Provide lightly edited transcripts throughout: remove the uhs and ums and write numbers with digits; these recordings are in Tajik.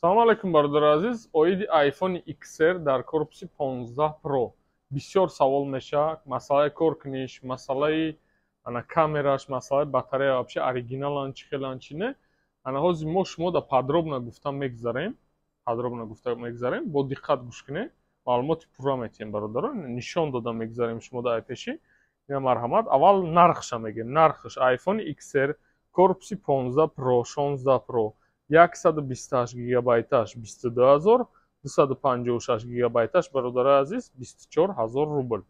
Салом алейкум, бародар азиз. Оиди iPhone XR дар корпуси 15 Pro. Бисёр савол мешавад. Масъалаи коркуниш, масъалаи камераш, масъалаи батарея, вообще оригиналан чи хелан чи не. Ҳозир мо шумо да подробно гуфта мегзарем. Бо диққат гӯш кунед. Маълумоти пурра метиҳем бародарон. Нишон дода мегзарем шумо дар пеши. Ина марҳамат. Аввал нархша мегем. Нархш iPhone XR корпуси 15 Pro, 16 Pro. 128 гигабайташ 22000, 256 гигабайташ бародари азиз 24000 рубл.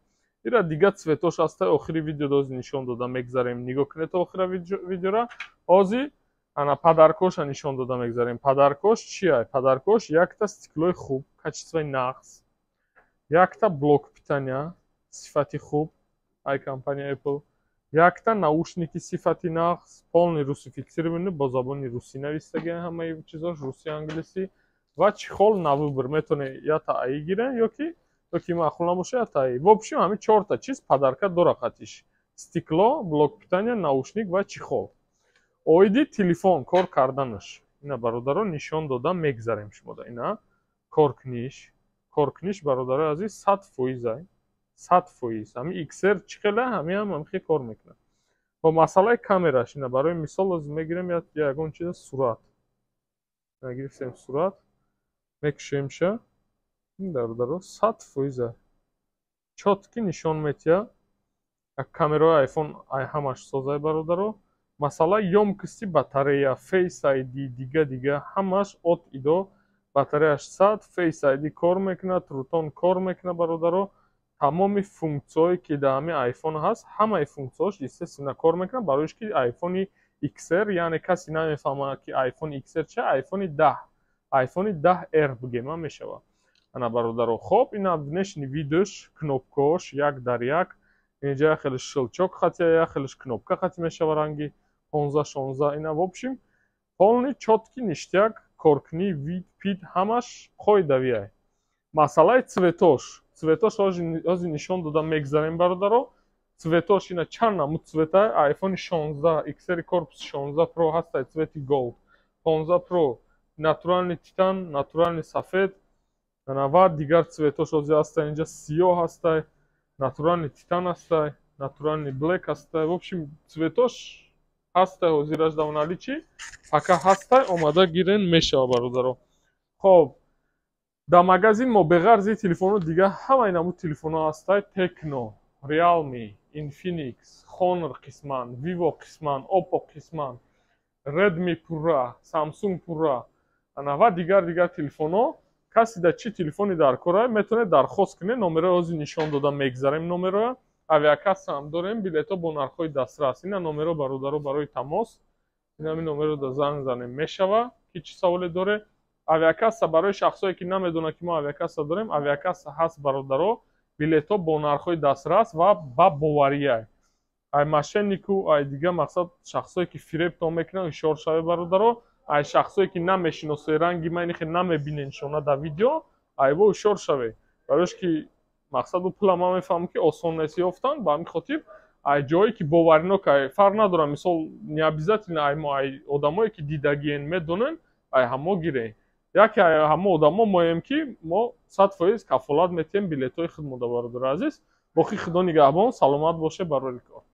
Ира дига цветош ҳастай охири видеода ҳозир нишон дода мегзарем. Нигоҳ кунед охира видеора. Ҳозир ана падаркоша нишон дода мегзарем. Падаркош чия? Падаркош якта стеклои хуб, качествои нағз. Якта блок питания сифати хуб, ай компания Apple. Якта наушники сифати нағз, полный русифицированный, бо забони руси навистагиан ҳамаи чизош, руси, англиси. Ва чихол на выбор метавонед я таъи гирен, ёки маъқул набоша я таъи. В общем ҳамин 4 чиз падарка дора хатиш. Стекло, блок питания, наушник ва чихол. Оиди телефон кор карданаш. Ина бародарон нишон дода мегзарем шумода. Ина коркниш бародари азиз 100%. 100%. Ҳамин XR чӣ хела ҳамин хеле кор мекунад. Бо масъалаи камераш ина барои мисол лозим мегирем ягон чиз сурат. Гирифтем сурат. Мекушемша. Ин бародаро 100%. Чотки нишон метиҳад. Камераи iPhone ҳамаш созай бародаро. Масъалаи ёмкости батарея, Face ID дига ҳамаш от идо. Батареяш 100, Face ID кор мекунад, Ruton кор мекунад бародаро. Тамоми функсияҳое ки дар ҳамин iPhone ҳаст, ҳамаи функсияҳош естественно кор мекунад, бароиш ки iPhone XR, яъне касе намефаҳмад ки iPhone XR чия, iPhone 10, iPhone 10R бигема мешавад. Ана бародаро, хоб, ина внешни видош, кнопкаош як дар як. Инҷа як хелеш шилчок хати, як хелеш кнопка хати мешава ранги 15-16. Ина в общем полный чёткий ништяк, коркунӣ, вид, пид ҳамаш қоидави. Масъалаи цветош ҳозир нишон дода мегзарем бародаро. Цветош ина чанд намуд цветай iPhone 16 XR корпуси 16 Pro ҳастай цвети gold, 15 Pro натуральный титан, натуральный сафед. Ва дигар цветош ҳозир ҳастай. Инҷа сиёҳ ҳастай, натуральный титан ҳастай, натуральный black ҳастай. В общем цветош ҳастай ҳозираш дар наличӣ. Пока ҳастай омада гирен мешава бародаро. Хоб, дар магазин мо беғайр аз ин телефоно дига ҳамаи намуд телефоно ҳастай. Tecno, Realme, Infinix, Honor қисман, Vivo қисман, Oppo қисман, Redmi пурра, Samsung пурра. Ва дигар телефоно. Касе дар чӣ телефони дар кора метавонед дархост кунед. Номерои ҳозир нишон дода мегзарем. Номероя авиакасса ҳам дорем, билетҳо бо нархҳои дастрас. Ина номеро бародаро барои тамос. Ина ҳамин номеро занг занем мешава ки чӣ саволе доре. Авиакасса барои шахсое ки намедонанд ки мо авиакасса дорем, авиакасса ҳаст бародаро. Билетҳо бо нархҳои дастрас ва ба бовария. Ай мошеннику, ай дига мақсад шахсое ки фиребтон мекунанд ҳушёр шавед бародаро. Ай шахсое ки намешиносед ранги майни хе намебинед нишона дар видео, айво ҳушёр шавед. Бароиш ки мақсаду пула ма мефаҳмам ки осон нест ёфтан. Ба ҳамин хотир ай ҷое ки боваринок ай фарқ надорад. Мисол необязательно ай одамое ки дидагиен медонанд ай ҳамо гирем. Яке ҳамо одамо моем ки мо 100% кафолат метиҳем билетҳои худмода бародари азиз. Боқи худо нигаҳбон, саломат боше, барори кор.